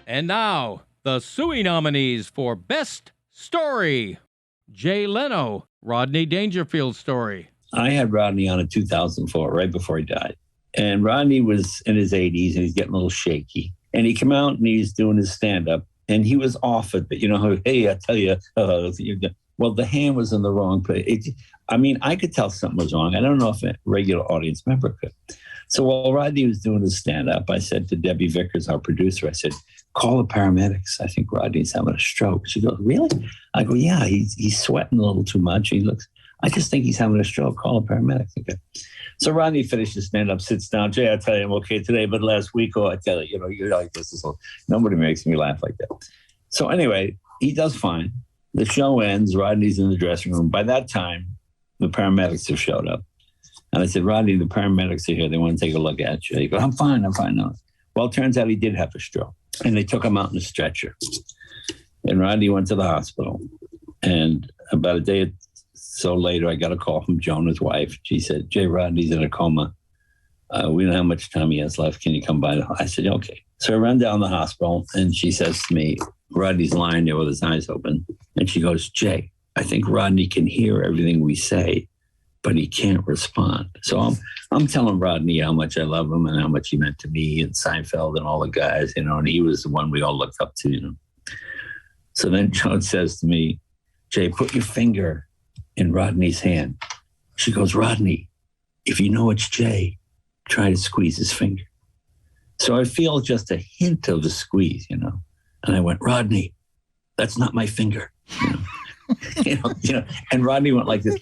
And now, the SUEY nominees for Best Story. Jay Leno, Rodney Dangerfield's story. I had Rodney on in 2004, right before he died. And Rodney was in his 80s and he's getting a little shaky. And he came out and he's doing his stand-up. And he was off it, but hey, I tell you, well, the hand was in the wrong place. I could tell something was wrong. I don't know if a regular audience member could. So while Rodney was doing his stand-up, I said to Debbie Vickers, our producer, I said, call the paramedics. I think Rodney's having a stroke. She goes, really? I go, yeah, he's sweating a little too much. I just think he's having a stroke. Call the paramedics. Okay. So Rodney finishes stand-up, sits down. Jay, I tell you, I'm okay today, but last week, I tell you, you're like this. Nobody makes me laugh like that. So anyway, he does fine. The show ends. Rodney's in the dressing room. By that time, the paramedics have showed up. And I said, Rodney, the paramedics are here. They want to take a look at you. He goes, I'm fine. No. Well, it turns out he did have a stroke. And they took him out in a stretcher. And Rodney went to the hospital. And about a day or so later, I got a call from Joan, his wife. She said, Jay, Rodney's in a coma. We don't know how much time he has left. Can you come by? I said, okay. So I ran down the hospital, and she says to me, Rodney's lying there with his eyes open. And she goes, Jay, I think Rodney can hear everything we say, but he can't respond. So I'm telling Rodney how much I love him and how much he meant to me and Seinfeld and all the guys, and he was the one we all looked up to, So then Joan says to me, Jay, put your finger in Rodney's hand. She goes, Rodney, if you know it's Jay, try to squeeze his finger. So I feel just a hint of a squeeze, And I went, Rodney, that's not my finger. And Rodney went like this.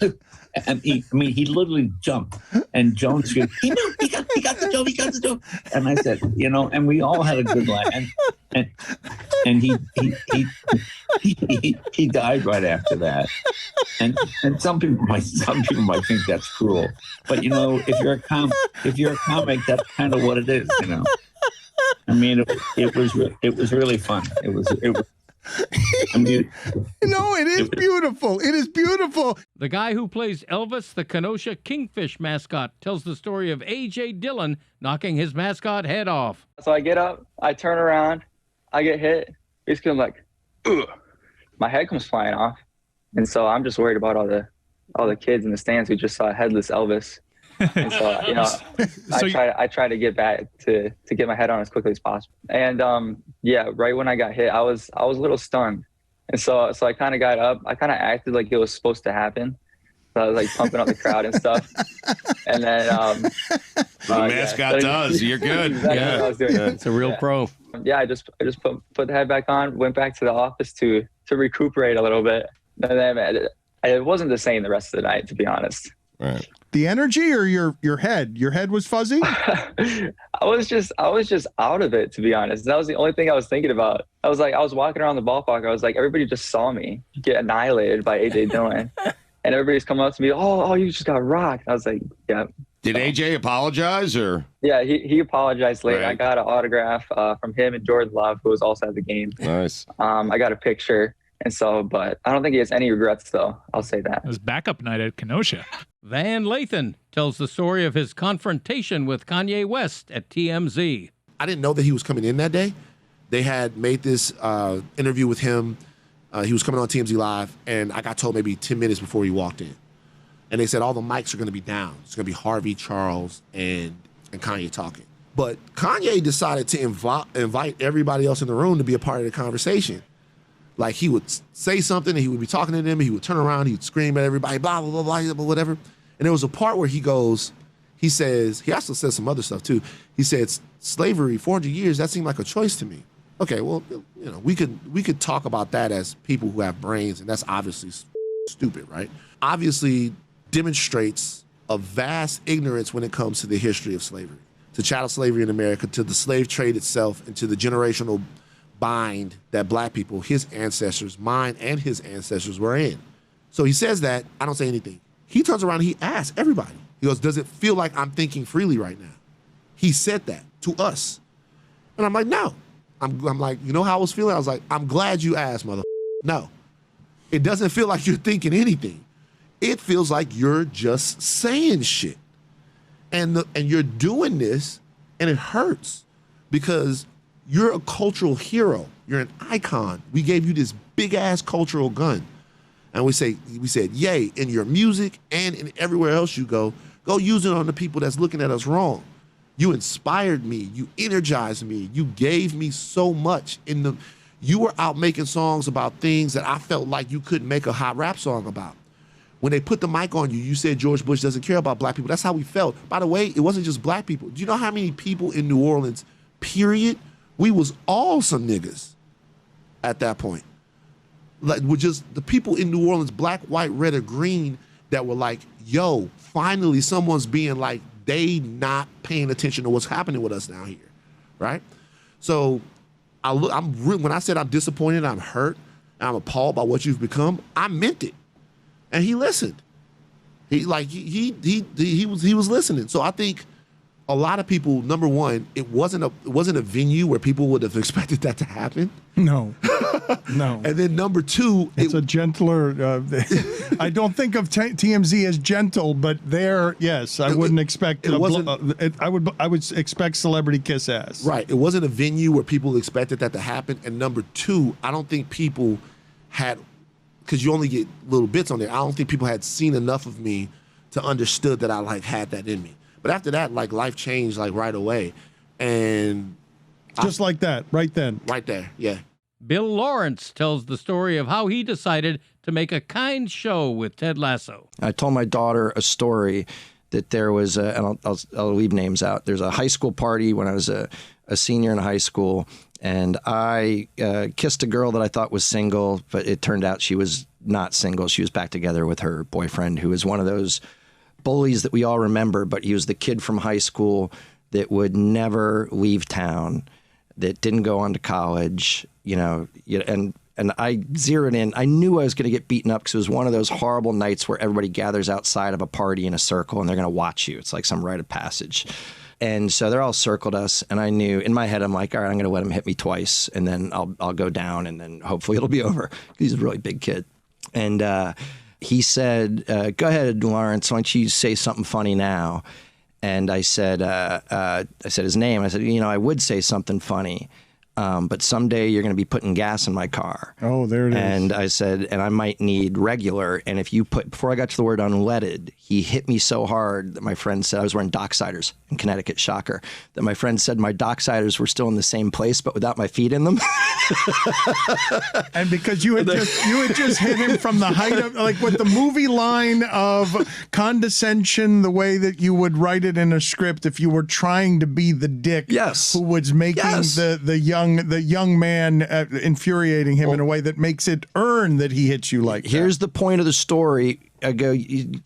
And he literally jumped. And Joan screamed, he knew, he got the joke. And I said, and we all had a good laugh. And he died right after that. And some people might think that's cruel. But if you're a comic, that's kind of what it is. It was really fun. It was. It is beautiful. It is beautiful. The guy who plays Elvis, the Kenosha Kingfish mascot, tells the story of A.J. Dillon knocking his mascot head off. So I get up, I turn around, I get hit. Basically, I'm like, ugh. My head comes flying off. And so I'm just worried about all the kids in the stands who just saw headless Elvis. And so, I try to get back to get my head on as quickly as possible. And right when I got hit, I was a little stunned. And so I kind of got up. I kind of acted like it was supposed to happen. So I was like pumping up the crowd and stuff. And then the mascot does. You're good. Exactly what I was doing. It's a real pro. Yeah, I just put the head back on, went back to the office to recuperate a little bit. And then it wasn't the same the rest of the night, to be honest. Right. The energy or your head? Your head was fuzzy? I was just out of it, to be honest. That was the only thing I was thinking about. I was walking around the ballpark. I was like, everybody just saw me get annihilated by A.J. Dillon. And everybody's coming up to me, oh, you just got rocked. I was like, yeah. Did AJ apologize or? Yeah, he apologized later. Right. I got an autograph from him and Jordan Love, who was also at the game. Nice. I got a picture. And so, but I don't think he has any regrets, though. I'll say that. It was backup night at Kenosha. Van Lathan tells the story of his confrontation with Kanye West at TMZ. I didn't know that he was coming in that day. They had made this interview with him. He was coming on TMZ Live, and I got told maybe 10 minutes before he walked in. And they said all the mics are going to be down. It's going to be Harvey, Charles, and Kanye talking. But Kanye decided to invite everybody else in the room to be a part of the conversation. Like, he would say something, and he would be talking to them, and he would turn around, he would scream at everybody, blah, blah, blah, blah, whatever. And there was a part where he also says some other stuff too. He said, slavery, 400 years, that seemed like a choice to me. Okay, well, we could talk about that as people who have brains, and that's obviously stupid, right? Obviously demonstrates a vast ignorance when it comes to the history of slavery, to chattel slavery in America, to the slave trade itself, and to the generational bind that black people, his ancestors, mine and his ancestors, were in. So he says that, I don't say anything. He turns around and he asks everybody. He goes, does it feel like I'm thinking freely right now? He said that to us. And I'm like, no. I'm like, you know how I was feeling? I was like, I'm glad you asked, mother. No. It doesn't feel like you're thinking anything. It feels like you're just saying shit. And you're doing this, and it hurts because you're a cultural hero. You're an icon. We gave you this big-ass cultural gun. And we said, yay, in your music and in everywhere else you go use it on the people that's looking at us wrong. You inspired me. You energized me. You gave me so much. You were out making songs about things that I felt like you couldn't make a hot rap song about. When they put the mic on you, you said George Bush doesn't care about black people. That's how we felt. By the way, it wasn't just black people. Do you know how many people in New Orleans, period? We was all some niggas at that point. Like, we're just the people in New Orleans, black, white, red, or green, that were like, yo, finally someone's being like, they not paying attention to what's happening with us down here, right? So when I said I'm disappointed, I'm hurt, I'm appalled by what you've become, I meant it. And he listened. He was listening. So I think a lot of people, number one, it wasn't a venue where people would have expected that to happen. No. No. And then number two, it's a gentler. I don't think of TMZ as gentle, but there, yes, I wouldn't expect. I would expect Celebrity Kiss Ass. Right. It wasn't a venue where people expected that to happen. And number two, I don't think people had, because you only get little bits on there. I don't think people had seen enough of me to understood that I like had that in me. But after that, like, life changed like right away, and just like that, right then, right there, yeah. Bill Lawrence tells the story of how he decided to make a kind show with Ted Lasso. I told my daughter a story that there was, and I'll leave names out. There's a high school party when I was a senior in high school, and I kissed a girl that I thought was single, but it turned out she was not single. She was back together with her boyfriend, who was one of those bullies that we all remember, but he was the kid from high school that would never leave town, that didn't go on to college, and I zeroed in. I knew I was going to get beaten up because it was one of those horrible nights where everybody gathers outside of a party in a circle and they're going to watch you. It's like some rite of passage. And so they're all circled us, and I knew in my head, I'm like, all right, I'm going to let him hit me twice, and then I'll go down, and then hopefully it'll be over. He's a really big kid. And he said, go ahead, Lawrence, why don't you say something funny now? And I said his name. I said, I would say something funny, but someday you're going to be putting gas in my car. Oh, there it is. And I said, and I might need regular. And if you before I got to the word unleaded, he hit me so hard that my friend said, I was wearing Docksiders in Connecticut, shocker, that my friend said my Docksiders were still in the same place, but without my feet in them. And because you had just hit him from the height of, like, with the movie line of condescension, the way that you would write it in a script if you were trying to be the dick, yes, who was making the young man infuriating him in a way that makes it earn that he hits you like that. Here's the point of the story. I go,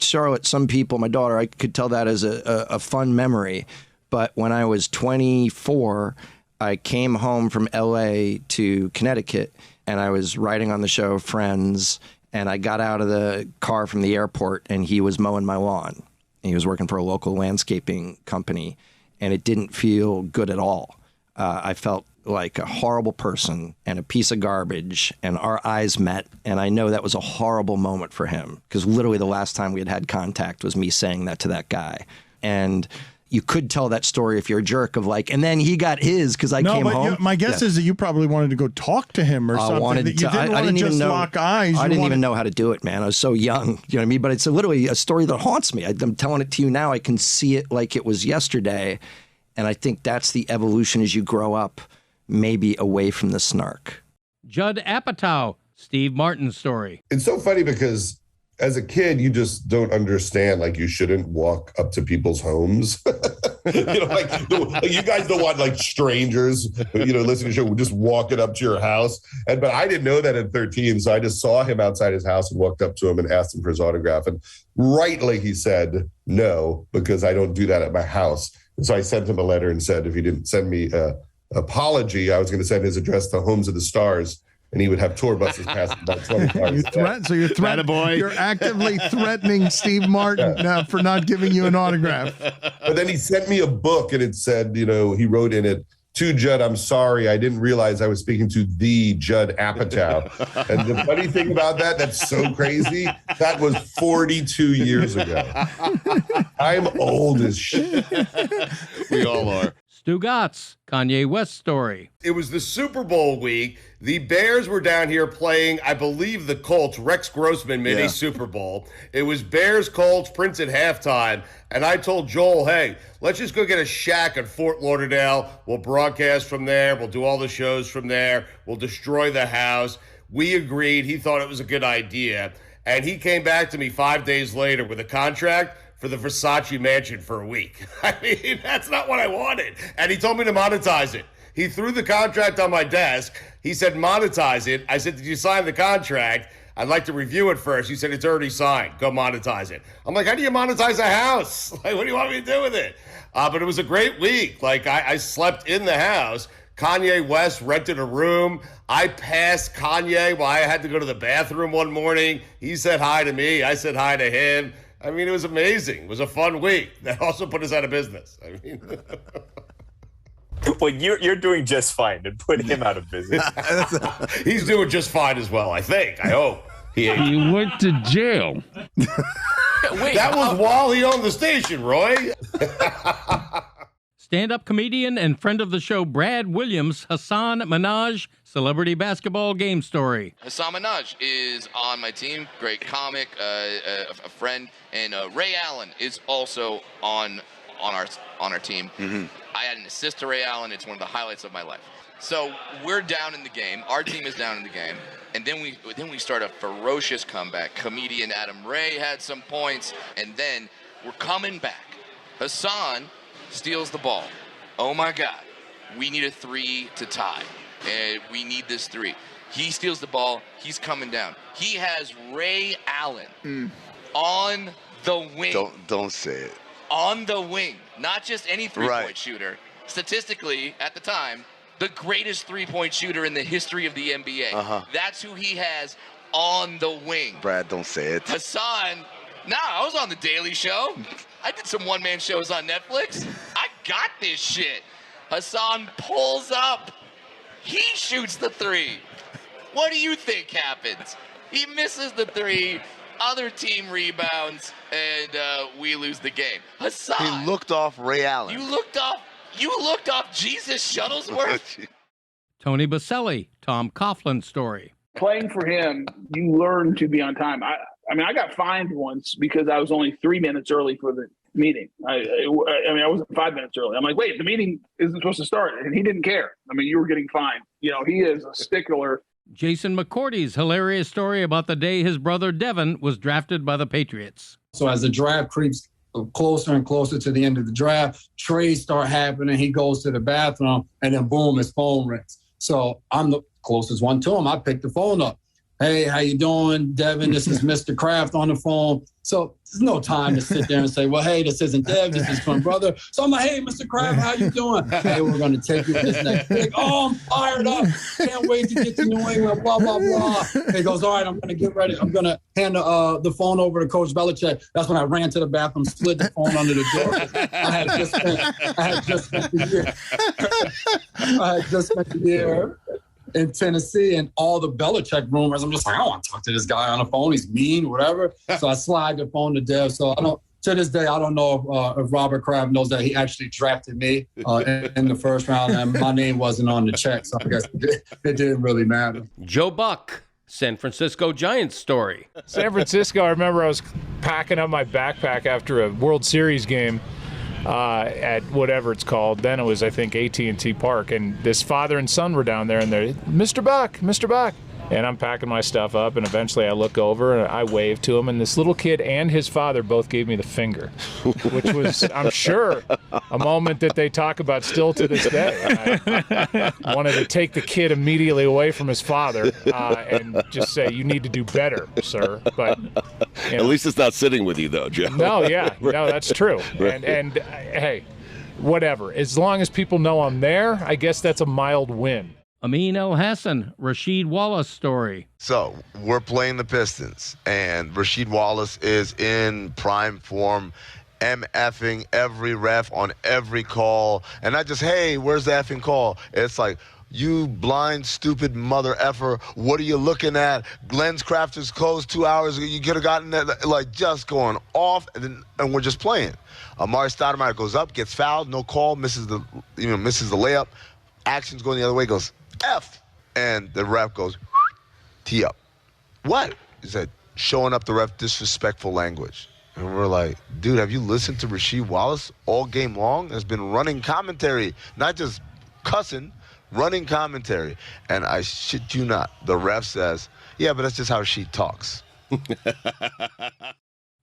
Charlotte, some people, my daughter, I could tell that as a fun memory. But when I was 24, I came home from LA to Connecticut, and I was writing on the show Friends, and I got out of the car from the airport, and he was mowing my lawn. He was working for a local landscaping company, and it didn't feel good at all. I felt like a horrible person and a piece of garbage, and our eyes met, and I know that was a horrible moment for him, because literally the last time we had contact was me saying that to that guy. And you could tell that story if you're a jerk of like, and then he got his because I came home. My guess is that you probably wanted to go talk to him or something. That you didn't want to just lock eyes. I didn't even know how to do it, man. I was so young. You know what I mean? But it's literally a story that haunts me. I'm telling it to you now. I can see it like it was yesterday. And I think that's the evolution as you grow up, maybe away from the snark. Judd Apatow, Steve Martin's story. It's so funny because as a kid, you just don't understand, like, you shouldn't walk up to people's homes. You guys don't want, like, strangers, listening to the show, just walking up to your house. But I didn't know that at 13, so I just saw him outside his house and walked up to him and asked him for his autograph. And rightly, he said no, because I don't do that at my house. And so I sent him a letter and said if he didn't send me an apology, I was going to send his address to Homes of the Stars, and he would have tour buses pass about 20 cars. You're actively threatening Steve Martin for not giving you an autograph. But then he sent me a book, and it said, he wrote in it, "To Judd, I'm sorry. I didn't realize I was speaking to the Judd Apatow." And the funny thing about that's so crazy. That was 42 years ago. I'm old as shit. We all are. Stugotz, Kanye West Story. It was the Super Bowl week. The Bears were down here playing, I believe, the Colts. Rex Grossman made a Super Bowl. It was Bears-Colts, Prince at halftime. And I told Joel, hey, let's just go get a shack in Fort Lauderdale. We'll broadcast from there. We'll do all the shows from there. We'll destroy the house. We agreed. He thought it was a good idea. And he came back to me 5 days later with a contract for the Versace mansion for a week. I mean, that's not what I wanted. And he told me to monetize it. He threw the contract on my desk. He said, monetize it. I said, did you sign the contract? I'd like to review it first. He said, it's already signed. Go monetize it. I'm like, how do you monetize a house? Like, what do you want me to do with it? But it was a great week. Like, I slept in the house. Kanye West rented a room. I passed Kanye while I had to go to the bathroom one morning. He said hi to me. I said hi to him. I mean, it was amazing. It was a fun week. That also put us out of business. I mean, well, you're doing just fine to put him out of business. He's doing just fine as well, I think. I hope. He went to jail. Wait, that was while he owned the station, Roy. Stand-up comedian and friend of the show Brad Williams, Hassan Minhaj, celebrity basketball game story. Hassan Minhaj is on my team, great comic, a friend, and Ray Allen is also on our team. Mm-hmm. I had an assist to Ray Allen. It's one of the highlights of my life. So we're down in the game. Our team is down in the game, and then we start a ferocious comeback. Comedian Adam Ray had some points, and then we're coming back. Hassan steals the ball. Oh my God. We need a 3 to tie. And we need this 3. He steals the ball. He's coming down. He has Ray Allen on the wing. Don't say it. On the wing. Not just any three-point shooter. Statistically, at the time, the greatest three-point shooter in the history of the NBA. Uh-huh. That's who he has on the wing. Brad, don't say it. Hassan, I was on The Daily Show. I did some one-man shows on Netflix. I got this shit. Hassan pulls up. He shoots the 3. What do you think happens? He misses the 3. Other team rebounds, and we lose the game. Hassan. He looked off Ray Allen. You looked off Jesus Shuttlesworth. Tony Baselli, Tom Coughlin Story. Playing for him, you learn to be on time. I mean, I got fined once because I was only 3 minutes early for the meeting. I wasn't 5 minutes early. I'm like, wait, the meeting isn't supposed to start. And he didn't care. I mean, you were getting fined. You know, he is a stickler. Jason McCourty's hilarious story about the day his brother Devin was drafted by the Patriots. So as the draft creeps closer and closer to the end of the draft, trades start happening. He goes to the bathroom, and then boom, his phone rings. So I'm the closest one to him. I pick the phone up. Hey, how you doing, Devin? This is Mr. Kraft on the phone. So there's no time to sit there and say, well, hey, this isn't Dev, this is my brother. So I'm like, hey, Mr. Kraft, how you doing? Hey, we're going to take you to this next pick. Oh, I'm fired up. Can't wait to get to New England, blah, blah, blah. He goes, all right, I'm going to get ready. I'm going to hand the phone over to Coach Belichick. That's when I ran to the bathroom, slid the phone under the door. I had just spent the year in Tennessee, and all the Belichick rumors. I'm just like, I don't want to talk to this guy on the phone. He's mean, whatever. So I slide the phone to Dev. So to this day, I don't know if Robert Kraft knows that he actually drafted me in the first round, and my name wasn't on the check. So I guess it didn't really matter. Joe Buck, San Francisco Giants Story. San Francisco, I remember I was packing up my backpack after a World Series game at whatever it's called. Then it was, I think, AT&T Park. And this father and son were down there, and they're, Mr. Buck. And I'm packing my stuff up, and eventually I look over, and I wave to him, and this little kid and his father both gave me the finger, which was, I'm sure, a moment that they talk about still to this day. I wanted to take the kid immediately away from his father and just say, you need to do better, sir. But at least it's not sitting with you, though, Joe. No, that's true. Right. And hey, whatever. As long as people know I'm there, I guess that's a mild win. Amin El-Hassan, Rasheed Wallace Story. So we're playing the Pistons, and Rasheed Wallace is in prime form, MFing every ref on every call. And not just, hey, where's the effing call? It's like, you blind, stupid mother effer, what are you looking at? Glenn's Craft is closed 2 hours ago. You could have gotten that, like, just going off, and we're just playing. Amari Stoudemire goes up, gets fouled, no call, misses the misses the layup. Action's going the other way, goes, F. And the ref goes, tee up. What? He said, showing up the ref disrespectful language. And we're like, dude, have you listened to Rasheed Wallace all game long? Has been running commentary, not just cussing, running commentary. And I shit you not, the ref says, yeah, but that's just how she talks.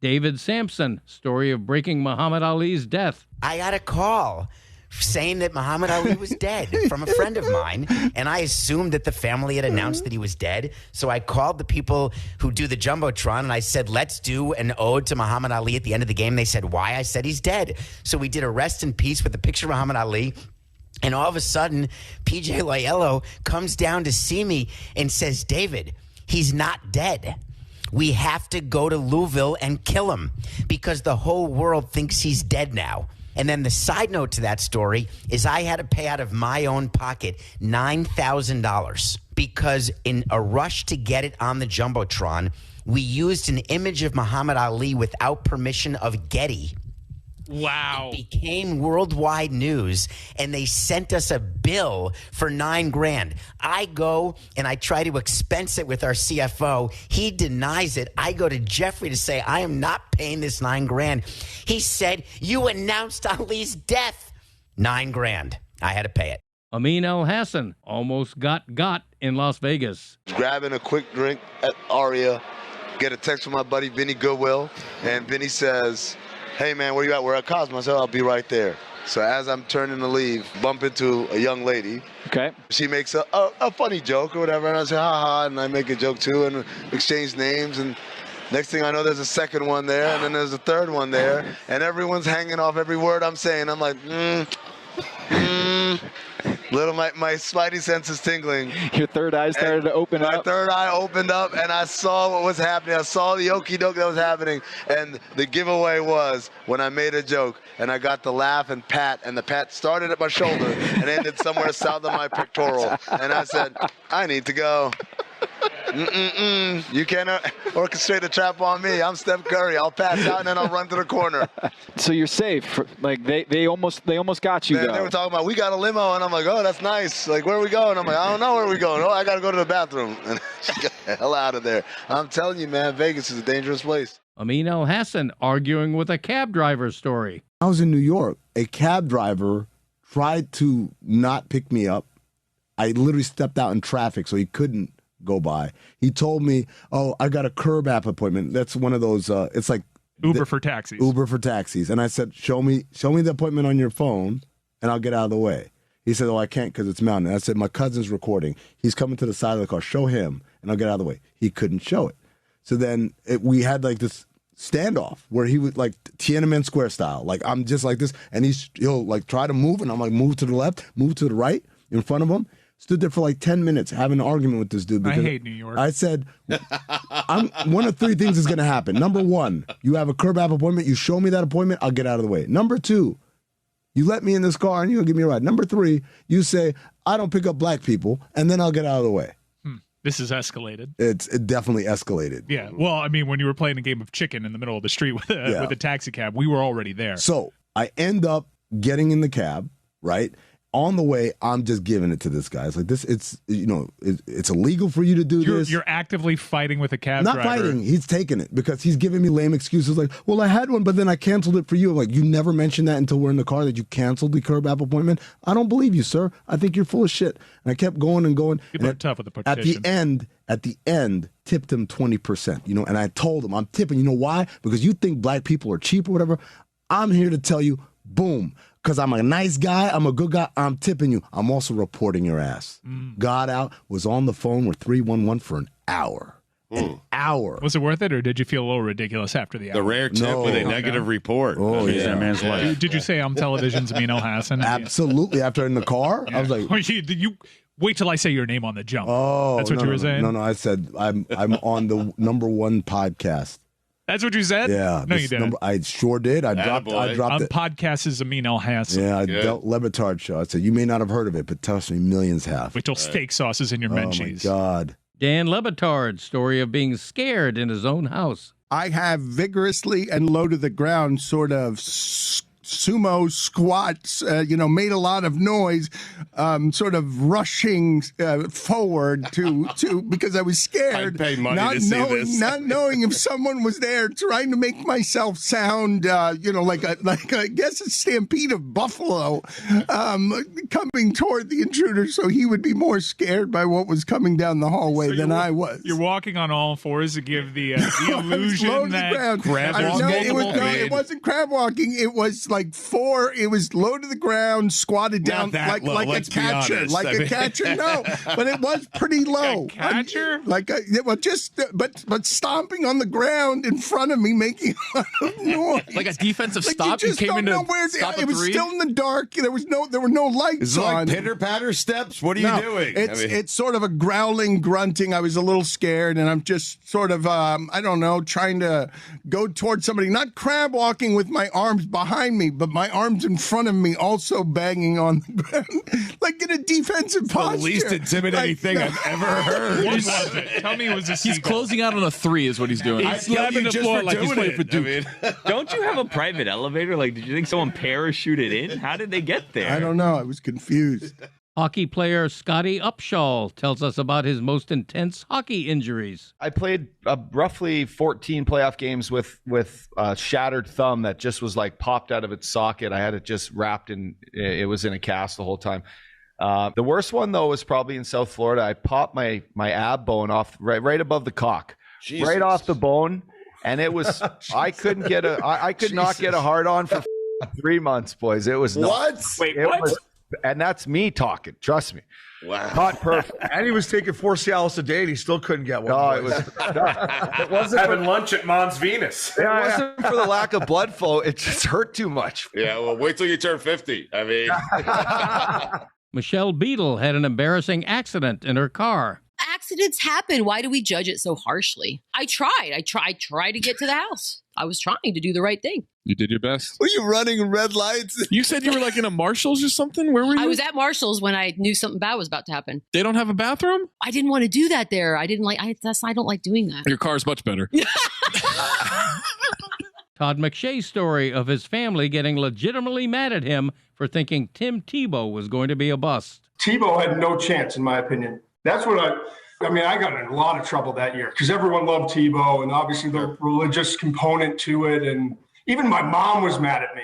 David Sampson, story of breaking Muhammad Ali's death. I got a call saying that Muhammad Ali was dead from a friend of mine, and I assumed that the family had announced that he was dead. So I called the people who do the Jumbotron, and I said, let's do an ode to Muhammad Ali at the end of the game. They said, why? I said, he's dead. So we did a rest in peace with a picture of Muhammad Ali. And all of a sudden, PJ Loyello comes down to see me and says, David, he's not dead. We have to go to Louisville and kill him because the whole world thinks he's dead now. And then the side note to that story is I had to pay out of my own pocket $9,000 because in a rush to get it on the Jumbotron, we used an image of Muhammad Ali without permission of Getty. Wow. It became worldwide news, and they sent us a bill for $9,000. I go and I try to expense it with our CFO. He denies it. I go to Jeffrey to say, I am not paying this $9,000. He said, you announced Ali's death. $9,000. I had to pay it. Amin El Hassan almost got in Las Vegas. Grabbing a quick drink at Aria, get a text from my buddy Vinny Goodwill, and Vinny says, hey man, where you at? We're at Cosmo. I said, I'll be right there. So as I'm turning to leave, bump into a young lady. Okay. She makes a funny joke or whatever, and I say, ha, and I make a joke too, and exchange names, and next thing I know, there's a second one there, and then there's a third one there, and everyone's hanging off every word I'm saying. I'm like, Little my spidey sense is tingling. Your third eye started to open up. My third eye opened up, and I saw what was happening. I saw the okie doke that was happening, and the giveaway was when I made a joke, and I got the laugh and pat, and the pat started at my shoulder and ended somewhere south of my pectoral, and I said, I need to go. You can't orchestrate a trap on me. I'm Steph Curry. I'll pass out and then I'll run to the corner. So you're safe. Like they almost got you. They were talking about we got a limo, and I'm like, oh, that's nice. Like, where are we going? I'm like, I don't know where we're going. Oh, I got to go to the bathroom. And she got the hell out of there. I'm telling you, man, Vegas is a dangerous place. Amin El Hassan arguing with a cab driver story. I was in New York. A cab driver tried to not pick me up. I literally stepped out in traffic, so he couldn't go by. He told me, oh, I got a curb app appointment. That's one of those, it's like Uber for taxis. Uber for taxis. And I said, show me the appointment on your phone and I'll get out of the way. He said, oh, I can't because it's mountain. I said, my cousin's recording. He's coming to the side of the car. Show him and I'll get out of the way. He couldn't show it. So then we had like this standoff where he would like Tiananmen Square style. Like I'm just like this and he'll like try to move and I'm like move to the left, move to the right in front of him. Stood there for like 10 minutes having an argument with this dude. Because I hate New York. I said, one of three things is going to happen. Number one, you have a curb app appointment. You show me that appointment, I'll get out of the way. Number two, you let me in this car and you'll give me a ride. Number three, you say, I don't pick up black people, and then I'll get out of the way. This is escalated. It definitely escalated. Yeah. Well, I mean, when you were playing a game of chicken in the middle of the street with a taxi cab, we were already there. So I end up getting in the cab, right? On the way, I'm just giving it to this guy. It's like this. It's it's illegal for you to do this. You're actively fighting with a cab driver. Not fighting. He's taking it because he's giving me lame excuses. Like, well, I had one, but then I canceled it for you. I'm like, you never mentioned that until we're in the car that you canceled the curb app appointment. I don't believe you, sir. I think you're full of shit. And I kept going and going. People are tough with the petition. At the end, tipped him 20%. And I told him I'm tipping. You know why? Because you think black people are cheap or whatever. I'm here to tell you, boom. Because I'm a nice guy, I'm a good guy, I'm tipping you. I'm also reporting your ass. Got out, was on the phone with 311 for an hour. An hour. Was it worth it, or did you feel a little ridiculous after the hour? The rare tip with a negative report. Oh, yeah. That man's life. Did you say I'm television's Amin El Hassan? Absolutely. After in the car, I was like... You wait till I say your name on the jump. Oh, that's what you were saying? No, I said I'm on the #1 podcast. That's what you said? Yeah. No, you didn't. I sure did. I dropped it. Podcast is Amin El Hassan. Yeah, I dealt LeBatard Show. I said, you may not have heard of it, but trust me, millions have. Wait till steak sauce is in your Menchie's. Oh, my God. Dan Le Batard, story of being scared in his own house. I have vigorously and low to the ground sort of sumo squats, made a lot of noise, sort of rushing forward to because I was scared, I'd pay money to see this. not knowing if someone was there, trying to make myself sound, like I guess a stampede of buffalo coming toward the intruder, so he would be more scared by what was coming down the hallway than I was. You're walking on all fours to give the illusion that crab it wasn't crab walking. It was like it was low to the ground, squatted down like a catcher. A catcher, no. But it was pretty low. A catcher? But stomping on the ground in front of me, making a lot of noise. Like a defensive stop. You just came don't into know where stop it was three? still in the dark. There were no lights Is it on. like pitter-patter steps? What are you doing? It's sort of a growling, grunting. I was a little scared, and I'm just sort of, trying to go towards somebody. Not crab walking with my arms behind me, but my arms in front of me also banging on the ground, like in a defensive posture. The least intimidating thing I've ever heard. What was it? Tell me it was a He's closing out on a 3 is what he's doing. He's slapping the floor like he's playing for Duke. Don't you have a private elevator? Like, did you think someone parachuted in? How did they get there? I don't know. I was confused. Hockey player Scotty Upshaw tells us about his most intense hockey injuries. I played roughly 14 playoff games with a shattered thumb that just was like popped out of its socket. I had it just wrapped in, it was in a cast the whole time. The worst one, though, was probably in South Florida. I popped my ab bone off right above the cock, Jesus. right off the bone. And it was, I could not get a hard on for 3 months, boys. It was What? Wait, what? And that's me talking. Trust me. Wow. Not perfect. And he was taking 4 Cialis a day, and he still couldn't get one. No, it wasn't Having lunch at Mons Venus. It wasn't for the lack of blood flow. It just hurt too much. Yeah, well, wait till you turn 50. I mean, Michelle Beadle had an embarrassing accident in her car. Accidents happen. Why do we judge it so harshly? I tried to get to the house. I was trying to do the right thing. You did your best. Were you running red lights? You said you were like in a Marshall's or something? Where were you? I was at Marshall's when I knew something bad was about to happen. They don't have a bathroom? I didn't want to do that there. I don't like doing that. Your car's much better. Todd McShay's story of his family getting legitimately mad at him for thinking Tim Tebow was going to be a bust. Tebow had no chance, in my opinion. That's what I got in a lot of trouble that year because everyone loved Tebow and obviously the religious component to it. And even my mom was mad at me.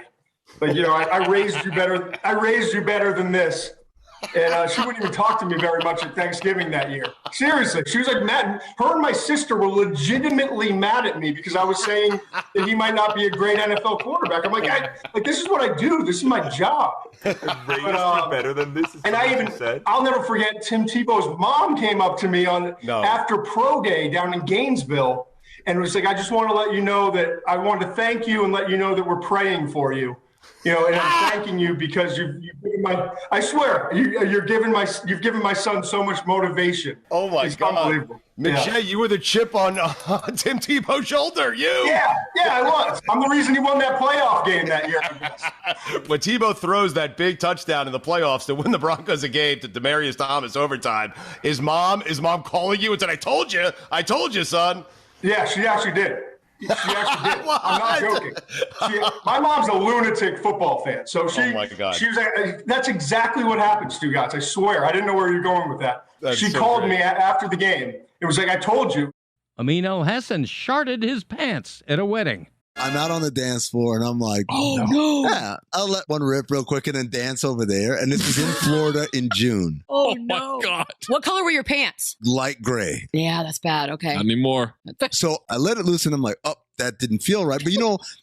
But, I raised you better. I raised you better than this. And she wouldn't even talk to me very much at Thanksgiving that year. Seriously. She was like mad. Her and my sister were legitimately mad at me because I was saying that he might not be a great NFL quarterback. I'm like, this is what I do. This is my job. Better than this. I'll never forget Tim Tebow's mom came up to me after pro day down in Gainesville and was like, I just want to let you know that I want to thank you and let you know that we're praying for you. And I'm thanking you because you've given I swear, you've given my son so much motivation. Oh my God. Unbelievable. McShay, you were the chip on Tim Tebow's shoulder. Yeah, I was. I'm the reason he won that playoff game that year, I guess. When Tebow throws that big touchdown in the playoffs to win the Broncos a game to Demaryius Thomas overtime, is mom calling you and said, I told you, son. Yeah, she actually did. She actually did. I'm not joking. My mom's a lunatic football fan, so she was like, that's exactly what happened, Stugotz. I swear. I didn't know where you're going with that. She called me after the game. It was like, I told you. Amino Hassan sharted his pants at a wedding. I'm out on the dance floor and I'm like, yeah, I'll let one rip real quick and then dance over there. And this is in Florida in June. Oh no. My God. What color were your pants? Light gray. Yeah, that's bad. Okay. Not anymore. So I let it loose and I'm like, oh, that didn't feel right. But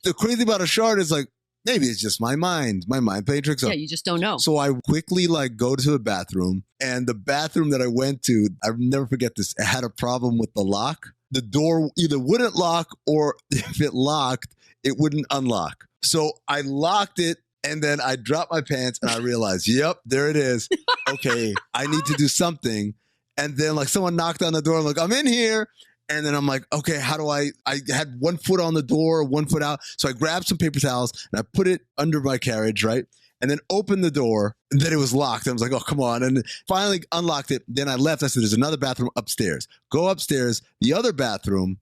the crazy about a shard is like, maybe it's just my mind playing tricks. Yeah, you just don't know. So I quickly go to the bathroom, and the bathroom that I went to, I'll never forget this. It had a problem with the lock. The door either wouldn't lock, or if it locked, it wouldn't unlock. So I locked it, and then I dropped my pants, and I realized, yep, there it is. Okay, I need to do something. And then someone knocked on the door, I'm I'm in here. And then I'm like, okay, how do I had 1 foot on the door, 1 foot out. So I grabbed some paper towels and I put it under my carriage, right? And then opened the door, and then it was locked. I was like, oh, come on. And finally unlocked it. Then I left. I said, there's another bathroom upstairs. Go upstairs. The other bathroom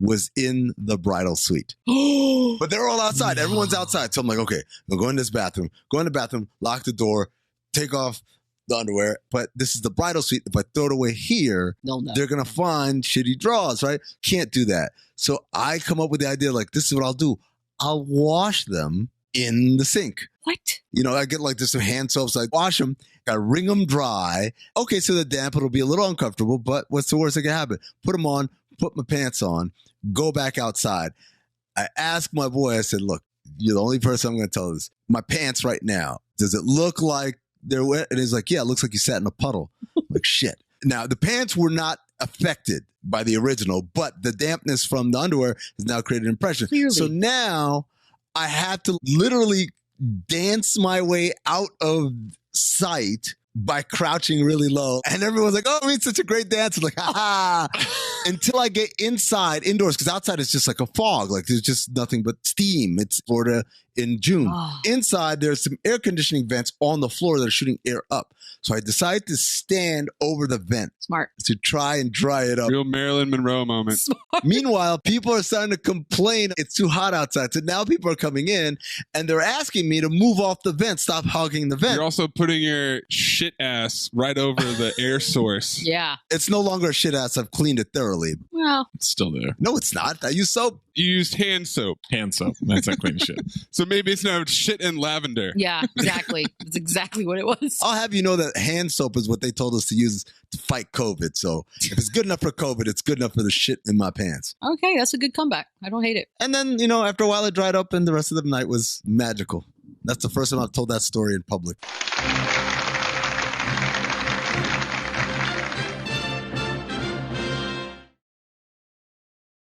was in the bridal suite. But they're all outside. Everyone's outside. So I'm like, okay, we'll go in this bathroom, lock the door, take off the underwear. But this is the bridal suite. If I throw it away here, they're going to find shitty drawers, right? Can't do that. So I come up with the idea, like, this is what I'll do. I'll wash them in the sink. What? I get like there's some hand soaps. I wash them. I wring them dry. Okay, so they're damp. It'll be a little uncomfortable, but what's the worst that can happen? Put them on, put my pants on, go back outside. I asked my boy, I said, look, you're the only person I'm going to tell this. My pants right now, does it look like they're wet? And he's like, yeah, it looks like you sat in a puddle. I'm like, shit. Now, the pants were not affected by the original, but the dampness from the underwear has now created an impression. Clearly. So now I have to literally dance my way out of sight by crouching really low. And everyone's like, oh, I mean, such a great dance. I'm like, ha until I get indoors, because outside it's just like a fog. Like there's just nothing but steam. It's Florida in June. Oh. Inside, there's some air conditioning vents on the floor that are shooting air up. So I decided to stand over the vent. Smart. To try and dry it up. Real Marilyn Monroe moment. Smart. Meanwhile, people are starting to complain it's too hot outside. So now people are coming in and they're asking me to move off the vent, stop hogging the vent. You're also putting your shit ass right over the air source. Yeah. It's no longer a shit ass. I've cleaned it thoroughly. Well, It's still there. No, it's not. I use soap. You used hand soap. Hand soap. That's not clean shit. So maybe it's now shit and lavender. yeah, exactly. That's exactly what it was. I'll have you know that hand soap is what they told us to use to fight COVID. So if it's good enough for COVID, it's good enough for the shit in my pants. Okay, that's a good comeback. I don't hate it. And then, after a while it dried up and the rest of the night was magical. That's the first time I've told that story in public.